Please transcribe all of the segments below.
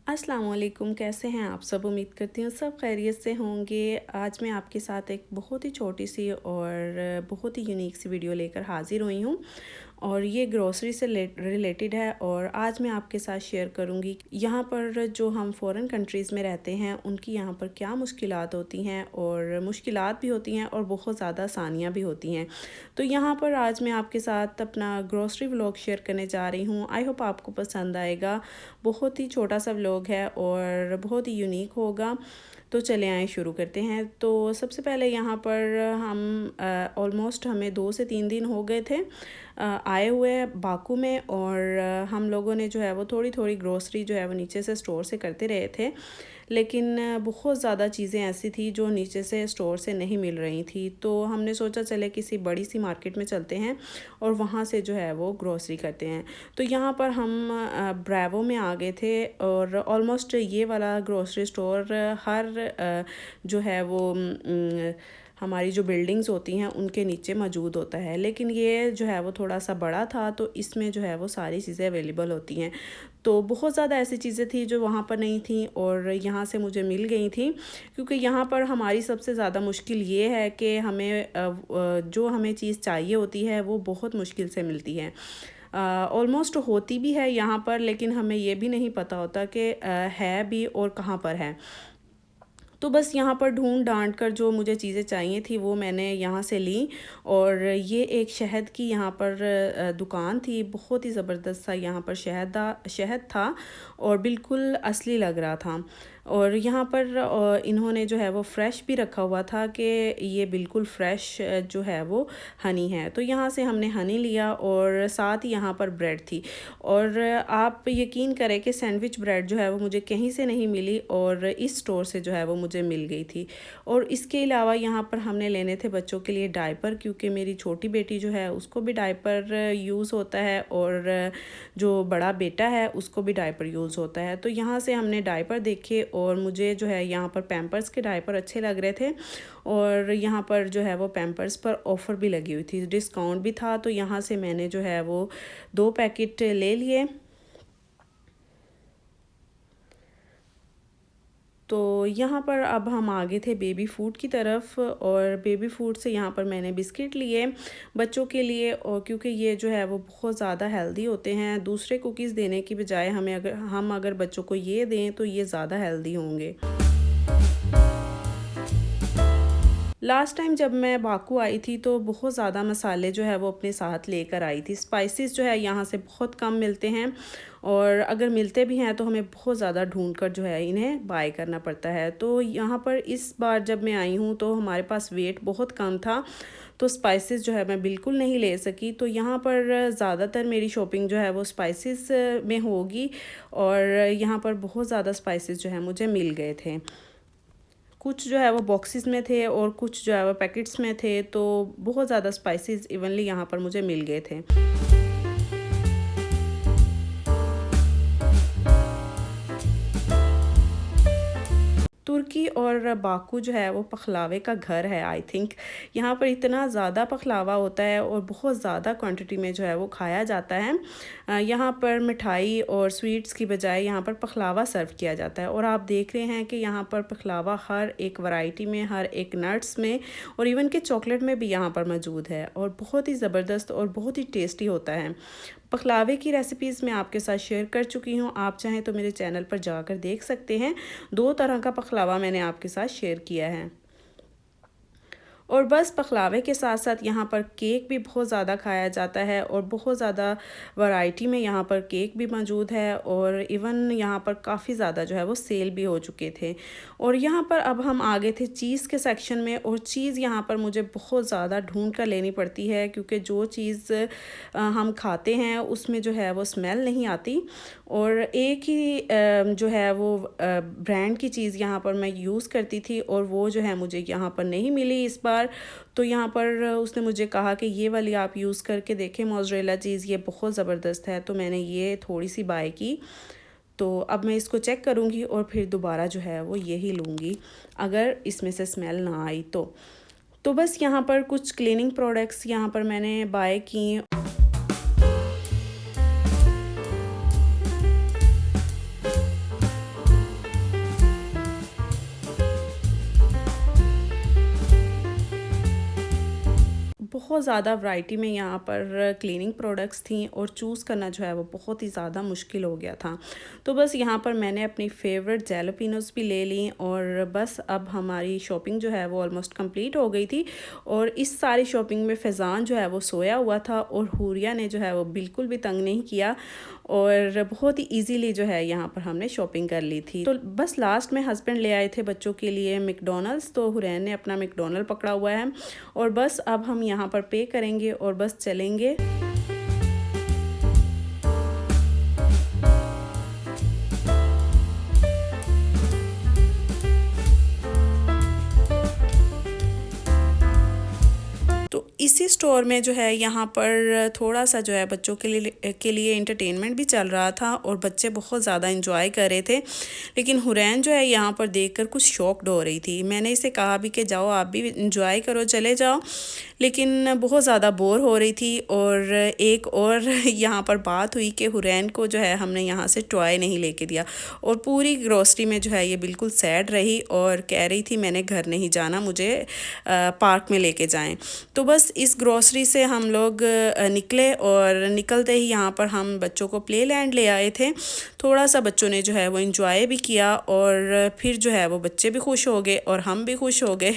अस्सलाम वालेकुम, कैसे हैं आप सब। उम्मीद करती हूँ सब खैरियत से होंगे। आज मैं आपके साथ एक बहुत ही छोटी सी और बहुत ही यूनिक सी वीडियो लेकर हाज़िर हुई हूँ और ये ग्रोसरी से रिलेटेड है। और आज मैं आपके साथ शेयर करूँगी यहाँ पर जो हम फ़ॉरेन कंट्रीज़ में रहते हैं उनकी यहाँ पर क्या मुश्किलात होती हैं, और मुश्किलात भी होती हैं और बहुत ज़्यादा आसानियाँ भी होती हैं। तो यहाँ पर आज मैं आपके साथ अपना ग्रोसरी व्लॉग शेयर करने जा रही हूँ। आई होप आपको पसंद आएगा। बहुत ही छोटा सा व्लॉग है और बहुत ही यूनिक होगा। तो चले आए शुरू करते हैं। तो सबसे पहले यहाँ पर हम ऑलमोस्ट हमें 2 से 3 दिन हो गए थे आए हुए बाकू में, और हम लोगों ने जो है वो थोड़ी थोड़ी ग्रोसरी जो है वो नीचे से स्टोर से करते रहे थे, लेकिन बहुत ज़्यादा चीज़ें ऐसी थी जो नीचे से स्टोर से नहीं मिल रही थी। तो हमने सोचा चले किसी बड़ी सी मार्केट में चलते हैं और वहाँ से जो है वो ग्रोसरी करते हैं। तो यहाँ पर हम ब्रावो में आ गए थे, और ऑलमोस्ट ये वाला ग्रोसरी स्टोर हर जो है वो हमारी जो बिल्डिंग्स होती हैं उनके नीचे मौजूद होता है, लेकिन ये जो है वो थोड़ा सा बड़ा था तो इसमें जो है वो सारी चीज़ें अवेलेबल होती हैं। तो बहुत ज़्यादा ऐसी चीज़ें थी जो वहाँ पर नहीं थी और यहाँ से मुझे मिल गई थी, क्योंकि यहाँ पर हमारी सबसे ज़्यादा मुश्किल ये है कि हमें जो हमें चीज़ चाहिए होती है वो बहुत मुश्किल से मिलती है। ऑलमोस्ट होती भी है यहाँ पर, लेकिन हमें ये भी नहीं पता होता कि है भी और कहाँ पर है। तो बस यहाँ पर ढूंढ डांट कर जो मुझे चीज़ें चाहिए थी वो मैंने यहाँ से ली। और ये एक शहद की यहाँ पर दुकान थी। बहुत ही ज़बरदस्त सा यहाँ पर शहद था और बिल्कुल असली लग रहा था। और यहाँ पर इन्होंने जो है वो फ्रेश भी रखा हुआ था कि ये बिल्कुल फ़्रेश जो है वो हनी है। तो यहाँ से हमने हनी लिया और साथ ही यहाँ पर ब्रेड थी। और आप यकीन करें कि सैंडविच ब्रेड जो है वो मुझे कहीं से नहीं मिली और इस स्टोर से जो है वो मुझे मिल गई थी। और इसके अलावा यहाँ पर हमने लेने थे बच्चों के लिए डायपर, क्योंकि मेरी छोटी बेटी जो है उसको भी डायपर यूज़ होता है और जो बड़ा बेटा है उसको भी डायपर यूज़ होता है। तो यहाँ से हमने डायपर देखे और मुझे जो है यहाँ पर पैम्पर्स के डायपर अच्छे लग रहे थे, और यहाँ पर जो है वो पैम्पर्स पर ऑफ़र भी लगी हुई थी, डिस्काउंट भी था। तो यहाँ से मैंने जो है वो 2 पैकेट ले लिए। तो यहाँ पर अब हम आ गए थे बेबी फूड की तरफ, और बेबी फूड से यहाँ पर मैंने बिस्किट लिए बच्चों के लिए, और क्योंकि ये जो है वो बहुत ज़्यादा हेल्दी होते हैं। दूसरे कुकीज़ देने की बजाय हम अगर बच्चों को ये दें तो ये ज़्यादा हेल्दी होंगे। लास्ट टाइम जब मैं बाकू आई थी तो बहुत ज़्यादा मसाले जो है वो अपने साथ लेकर आई थी। स्पाइसेस जो है यहाँ से बहुत कम मिलते हैं, और अगर मिलते भी हैं तो हमें बहुत ज़्यादा ढूंढ कर जो है इन्हें बाय करना पड़ता है। तो यहाँ पर इस बार जब मैं आई हूँ तो हमारे पास वेट बहुत कम था, तो स्पाइसेस जो है मैं बिल्कुल नहीं ले सकी। तो यहाँ पर ज़्यादातर मेरी शॉपिंग जो है वो स्पाइसेस में होगी, और यहाँ पर बहुत ज़्यादा स्पाइसेस जो है मुझे मिल गए थे। कुछ जो है वो बॉक्सेस में थे और कुछ जो है वो पैकेट्स में थे, तो बहुत ज़्यादा स्पाइसेस इवनली यहाँ पर मुझे मिल गए थे। तुर्की और बाकू जो है वो पखलावे का घर है आई थिंक। यहाँ पर इतना ज़्यादा पखलावा होता है और बहुत ज़्यादा क्वांटिटी में जो है वो खाया जाता है। यहाँ पर मिठाई और स्वीट्स की बजाय यहाँ पर पखलावा सर्व किया जाता है, और आप देख रहे हैं कि यहाँ पर पखलावा हर एक वैरायटी में, हर एक नट्स में और इवन के चॉकलेट में भी यहाँ पर मौजूद है, और बहुत ही ज़बरदस्त और बहुत ही टेस्टी होता है। पखलावे की रेसिपीज़ मैं आपके साथ शेयर कर चुकी हूँ, आप चाहें तो मेरे चैनल पर जाकर देख सकते हैं। 2 तरह का पखलावा मैंने आपके साथ शेयर किया है। और बस पखलावे के साथ साथ यहाँ पर केक भी बहुत ज़्यादा खाया जाता है, और बहुत ज़्यादा वैरायटी में यहाँ पर केक भी मौजूद है, और इवन यहाँ पर काफ़ी ज़्यादा जो है वो सेल भी हो चुके थे। और यहाँ पर अब हम आ गए थे चीज़ के सेक्शन में, और चीज़ यहाँ पर मुझे बहुत ज़्यादा ढूंढ कर लेनी पड़ती है, क्योंकि जो चीज़ हम खाते हैं उसमें जो है वो स्मेल नहीं आती। और एक ही जो है वो ब्रांड की चीज़ यहाँ पर मैं यूज़ करती थी, और वो जो है मुझे यहाँ पर नहीं मिली इस बार। तो यहाँ पर उसने मुझे कहा कि ये वाली आप यूज़ करके देखें, मोज़रेला चीज़ ये बहुत ज़बरदस्त है। तो मैंने ये थोड़ी सी बाय की। तो अब मैं इसको चेक करूँगी और फिर दोबारा जो है वो यही लूँगी, अगर इसमें से स्मेल ना आई तो बस यहाँ पर कुछ क्लीनिंग प्रोडक्ट्स यहाँ पर मैंने बाय की। बहुत ज़्यादा वैरायटी में यहाँ पर क्लीनिंग प्रोडक्ट्स थी और चूज़ करना जो है वो बहुत ही ज़्यादा मुश्किल हो गया था। तो बस यहाँ पर मैंने अपनी फेवरेट जैलोपिनोस भी ले ली और बस अब हमारी शॉपिंग जो है वो ऑलमोस्ट कंप्लीट हो गई थी। और इस सारी शॉपिंग में फैज़ान जो है वो सोया हुआ था और हुरिया ने जो है वो बिल्कुल भी तंग नहीं किया और बहुत ही इजीली जो है यहाँ पर हमने शॉपिंग कर ली थी। तो बस लास्ट में हस्बैंड ले आए थे बच्चों के लिए मैकडॉनल्ड्स, तो हुरैन ने अपना मैकडॉनल्ड पकड़ा हुआ है और बस अब हम यहाँ पर पे करेंगे और बस चलेंगे। तो इसी स्टोर में जो है यहाँ पर थोड़ा सा जो है बच्चों के लिए एंटरटेनमेंट भी चल रहा था और बच्चे बहुत ज़्यादा इंजॉय कर रहे थे। लेकिन हुरैन जो है यहाँ पर देखकर कुछ शॉक्ड हो रही थी। मैंने इसे कहा भी कि जाओ आप भी इंजॉय करो, चले जाओ, लेकिन बहुत ज़्यादा बोर हो रही थी। और एक और यहाँ पर बात हुई कि हुरैन को जो है हमने यहाँ से टॉय नहीं लेके दिया और पूरी ग्रोसरी में जो है ये बिल्कुल सैड रही और कह रही थी मैंने घर नहीं जाना, मुझे पार्क में लेके जाएं। तो बस इस ग्रोसरी से हम लोग निकले और निकलते ही यहाँ पर हम बच्चों को प्ले लैंड ले आए थे। थोड़ा सा बच्चों ने जो है वो एंजॉय भी किया और फिर जो है वो बच्चे भी खुश हो गए और हम भी खुश हो गए।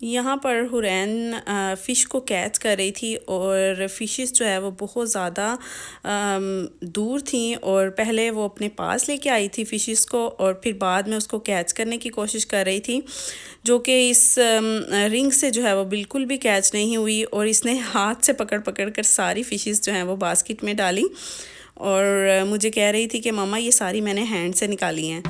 यहाँ पर हुरैन फ़िश को कैच कर रही थी और फ़िशेस जो है वो बहुत ज़्यादा दूर थी और पहले वो अपने पास लेके आई थी फ़िशेस को और फिर बाद में उसको कैच करने की कोशिश कर रही थी, जो कि इस रिंग से जो है वो बिल्कुल भी कैच नहीं हुई और इसने हाथ से पकड़ पकड़ कर सारी फ़िशेस जो हैं वो बास्केट में डाली और मुझे कह रही थी कि मम्मा ये सारी मैंने हैंड से निकाली हैं।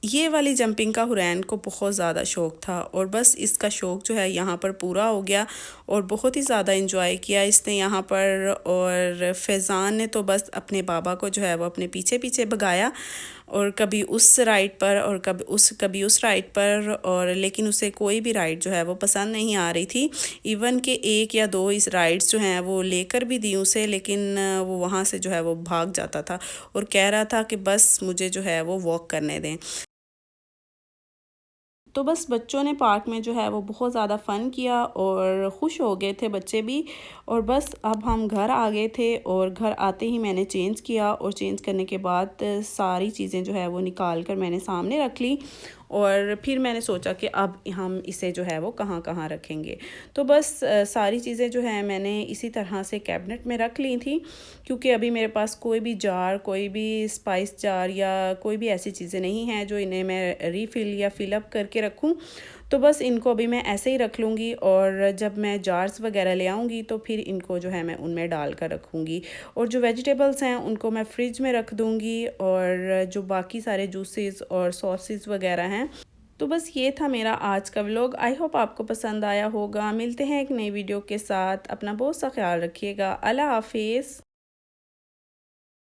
ये वाली जंपिंग का हुरैन को बहुत ज़्यादा शौक़ था और बस इसका शौक़ जो है यहाँ पर पूरा हो गया और बहुत ही ज़्यादा इंजॉय किया इसने यहाँ पर। और फैज़ान ने तो बस अपने बाबा को जो है वो अपने पीछे पीछे भगाया और कभी उस राइड पर और कभी उस राइड पर, और लेकिन उसे कोई भी राइड जो है वो पसंद नहीं आ रही थी। इवन के एक या दो इस राइड्स जो हैं वो लेकर भी दी उसे, लेकिन वो वहाँ से जो है वो भाग जाता था और कह रहा था कि बस मुझे जो है वो वॉक करने दें। तो बस बच्चों ने पार्क में जो है वो बहुत ज़्यादा फ़न किया और ख़ुश हो गए थे बच्चे भी। और बस अब हम घर आ गए थे और घर आते ही मैंने चेंज किया और चेंज करने के बाद सारी चीज़ें जो है वो निकाल कर मैंने सामने रख ली और फिर मैंने सोचा कि अब हम इसे जो है वो कहाँ कहाँ रखेंगे। तो बस सारी चीज़ें जो है मैंने इसी तरह से कैबिनेट में रख ली थी, क्योंकि अभी मेरे पास कोई भी जार, कोई भी स्पाइस जार या कोई भी ऐसी चीज़ें नहीं हैं जो इन्हें मैं रीफ़िल या फ़िलअप करके रखूं। तो बस इनको अभी मैं ऐसे ही रख लूँगी और जब मैं जार्स वगैरह ले आऊँगी तो फिर इनको जो है मैं उनमें डाल कर रखूँगी। और जो वेजिटेबल्स हैं उनको मैं फ्रिज में रख दूँगी और जो बाकी सारे जूसेस और सॉसेस वगैरह हैं। तो बस ये था मेरा आज का व्लॉग। आई होप आपको पसंद आया होगा। मिलते हैं एक नई वीडियो के साथ। अपना बहुत सा ख्याल रखिएगा। अल्लाह हाफिज़।